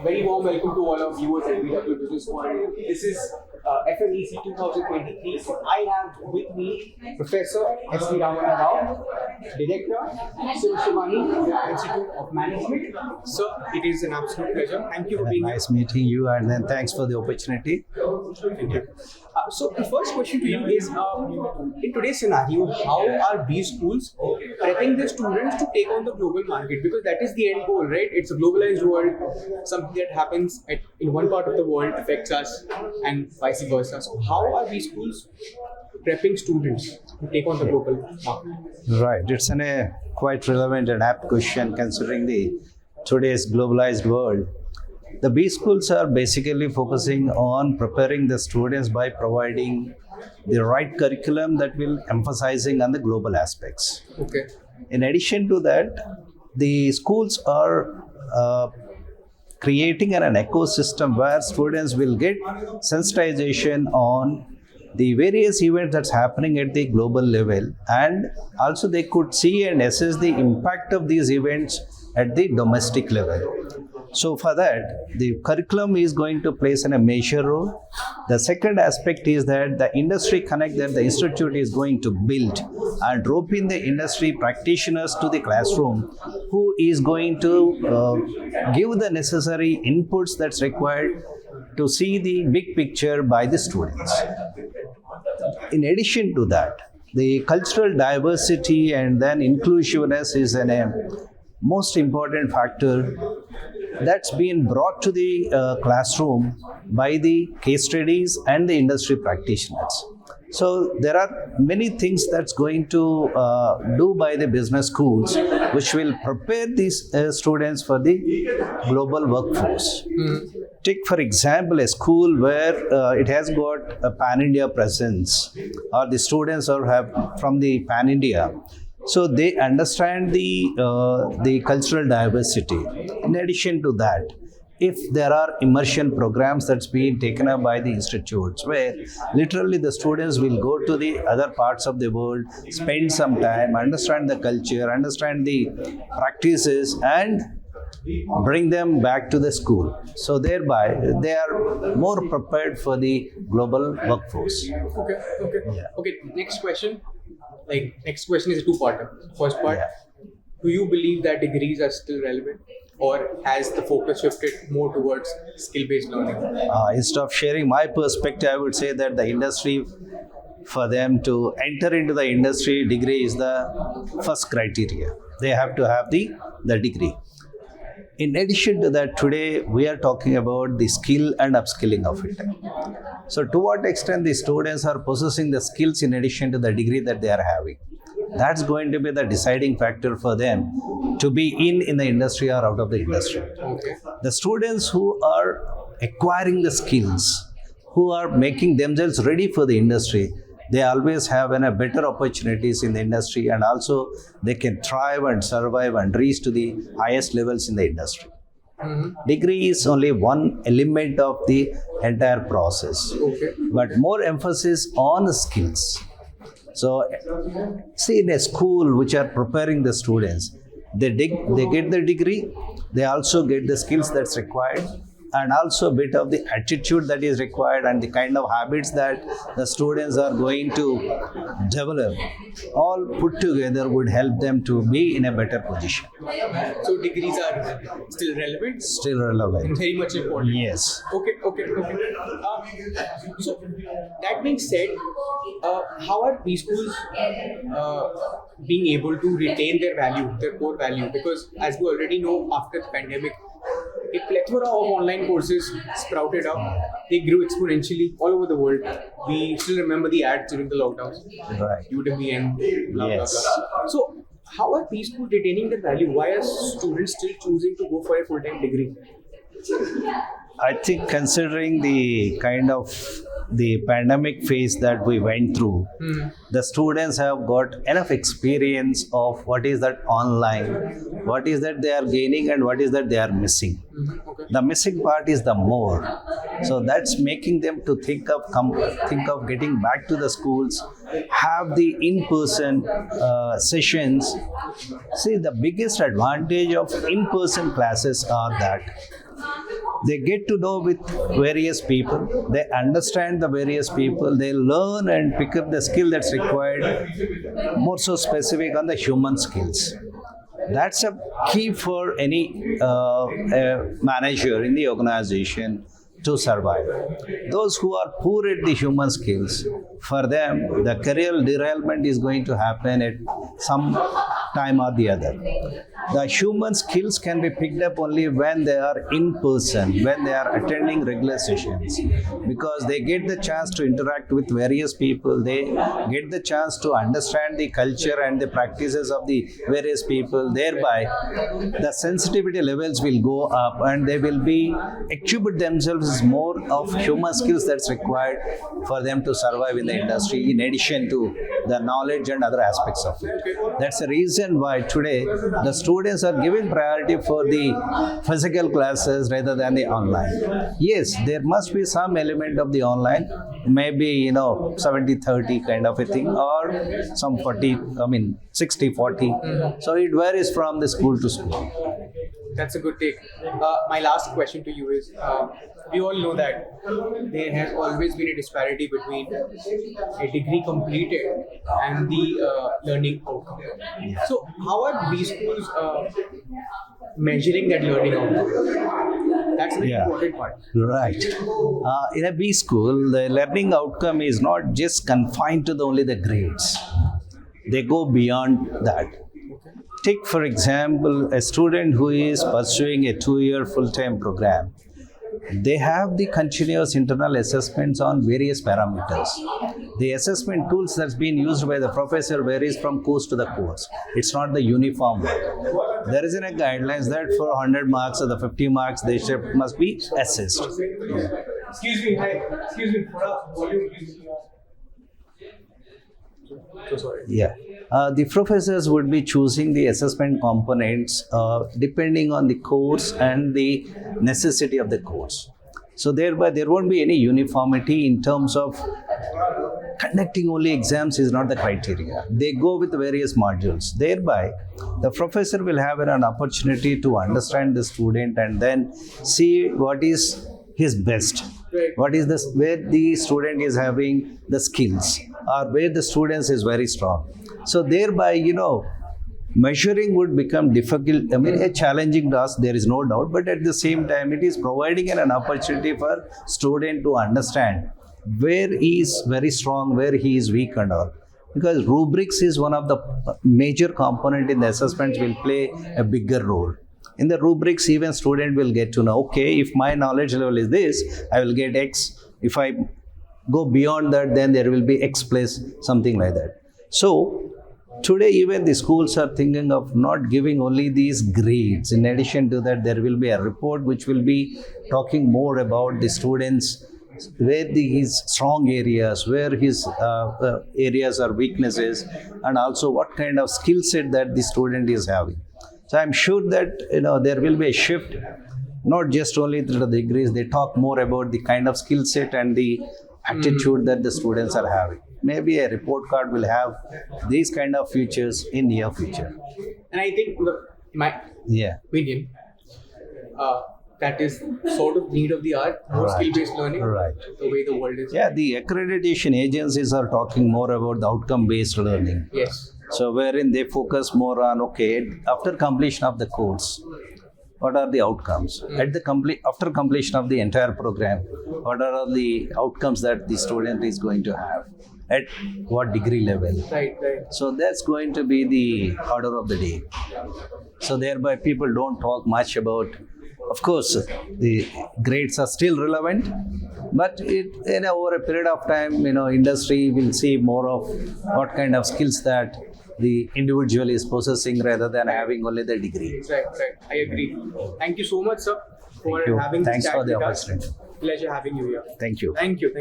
Very warm welcome to all our viewers at BW Businessworld. This is FMEC 2023. I have with me Professor Ramana Rao, Director, Sivani, Institute of Management. Sir, it is an absolute pleasure. Thank you for being here. Nice meeting you, and then thanks for the opportunity. Thank you. So the first question to you is, in today's scenario, how are these schools prepping the students to take on the global market? Because that is the end goal, right? It's a globalized world. Something that happens in one part of the world affects us and vice versa. So how are these schools prepping students to take on the global market? Right, it's a quite relevant and apt question considering the today's globalized world. The B schools are basically focusing on preparing the students by providing the right curriculum that will emphasizing on the global aspects. Okay. In addition to that, the schools are creating an ecosystem where students will get sensitization on the various events that's happening at the global level, and also they could see and assess the impact of these events at the domestic level. So for that, the curriculum is going to play a major role. The second aspect is that the industry connect that the institute is going to build and rope in the industry practitioners to the classroom, who is going to give the necessary inputs that's required to see the big picture by the students. In addition to that, the cultural diversity and then inclusiveness is a most important factor that's been brought to the classroom by the case studies and the industry practitioners. So there are many things that's going to do by the business schools, which will prepare these students for the global workforce. Mm-hmm. Take for example a school where it has got a pan-India presence, or the students are have from the pan-India. So they understand the cultural diversity. In addition to that, if there are immersion programs that's being taken up by the institutes, where literally the students will go to the other parts of the world, spend some time, understand the culture, understand the practices, and bring them back to the school. So thereby they are more prepared for the global workforce. Okay. Yeah. Okay, next question. Next question is a two-parter. First part, do you believe that degrees are still relevant, or has the focus shifted more towards skill-based learning? Instead of sharing my perspective, I would say that the industry, for them to enter into the industry, degree is the first criteria. They have to have the degree. In addition to that, today we are talking about the skill and upskilling of it. So to what extent the students are possessing the skills in addition to the degree that they are having, that's going to be the deciding factor for them to be in the industry or out of the industry. Okay. The students who are acquiring the skills, who are making themselves ready for the industry, they always have better opportunities in the industry, and also they can thrive and survive and reach to the highest levels in the industry. Mm-hmm. Degree is only one element of the entire process, but more emphasis on skills. So, see, in a school which are preparing the students, they get the degree, they also get the skills that's required, and also a bit of the attitude that is required and the kind of habits that the students are going to develop, all put together would help them to be in a better position. So degrees are still relevant? Still relevant. And very much important. Yes. Okay. So that being said, how are preschools being able to retain their core value? Because as we already know, after the pandemic, a plethora of online courses sprouted up. They grew exponentially all over the world. We still remember the ads during the lockdowns. Right. Udemy and blah, Yes. blah, blah. So, how are preschools retaining their value? Why are students still choosing to go for a full-time degree? I think considering the kind of the pandemic phase that we went through, the students have got enough experience of what is that online, what is that they are gaining, and what is that they are missing. Okay. The missing part is the more. So that's making them to think of getting back to the schools, have the in-person sessions. See, the biggest advantage of in-person classes are that They get to know with various people, they understand the various people, they learn and pick up the skill that's required, more so specific on the human skills. That's a key for any manager in the organization to survive. Those who are poor at the human skills, for them, the career derailment is going to happen at some time or the other. The human skills can be picked up only when they are in person, when they are attending regular sessions, because they get the chance to interact with various people, they get the chance to understand the culture and the practices of the various people. Thereby, the sensitivity levels will go up and they will be equipped themselves more of human skills that's required for them to survive in the industry, in addition to the knowledge and other aspects of it. That's the reason why today the students are given priority for the physical classes rather than the online. Yes, there must be some element of the online, maybe 70-30 kind of a thing, or some 60-40. So it varies from the school to school. That's a good take. My last question to you is, we all know that there has always been a disparity between a degree completed and the learning outcome. So how are these schools measuring that learning outcome? That's the important part. Right. In a B school, the learning outcome is not just confined to only the grades. They go beyond that. Take, for example, a student who is pursuing a 2-year full-time program. They have the continuous internal assessments on various parameters. The assessment tools that's been used by the professor varies from course to the course. It's not the uniform one. There isn't a guidelines that for 100 marks or the 50 marks, they must be assessed. Excuse me, volume please. So sorry. Yeah. The professors would be choosing the assessment components depending on the course and the necessity of the course. So thereby there won't be any uniformity in terms of conducting only exams is not the criteria. They go with various modules. Thereby the professor will have an opportunity to understand the student and then see what is his best. What is this, where the student is having the skills or where the student is very strong. So thereby, measuring would become difficult. A challenging task, there is no doubt, but at the same time, it is providing an opportunity for student to understand where he is very strong, where he is weak and all. Because rubrics is one of the major component in the assessments will play a bigger role. In the rubrics, even student will get to know, okay, if my knowledge level is this, I will get X. If I go beyond that, then there will be X plus something like that. So today, even the schools are thinking of not giving only these grades. In addition to that, there will be a report which will be talking more about the students, where his strong areas, where his areas are weaknesses, and also what kind of skill set that the student is having. So I'm sure that there will be a shift, not just only through the degrees. They talk more about the kind of skill set and the attitude that the students are having. Maybe a report card will have these kind of features in near future. And I think my opinion, that is sort of need of the hour, more skill-based learning, the way the world is. Yeah, the accreditation agencies are talking more about the outcome-based learning. Yes. So wherein they focus more on, after completion of the course, what are the outcomes? After completion of the entire program, what are the outcomes that the student is going to have? At what degree level? Right. So that's going to be the order of the day. So thereby people don't talk much about, of course, the grades are still relevant, but over a period of time, industry will see more of what kind of skills that the individual is possessing rather than having only the degree. Right. I agree. Thank you so much, sir, for having this chat with us. Thanks for the opportunity. Pleasure having you here. Thank you. Thank you.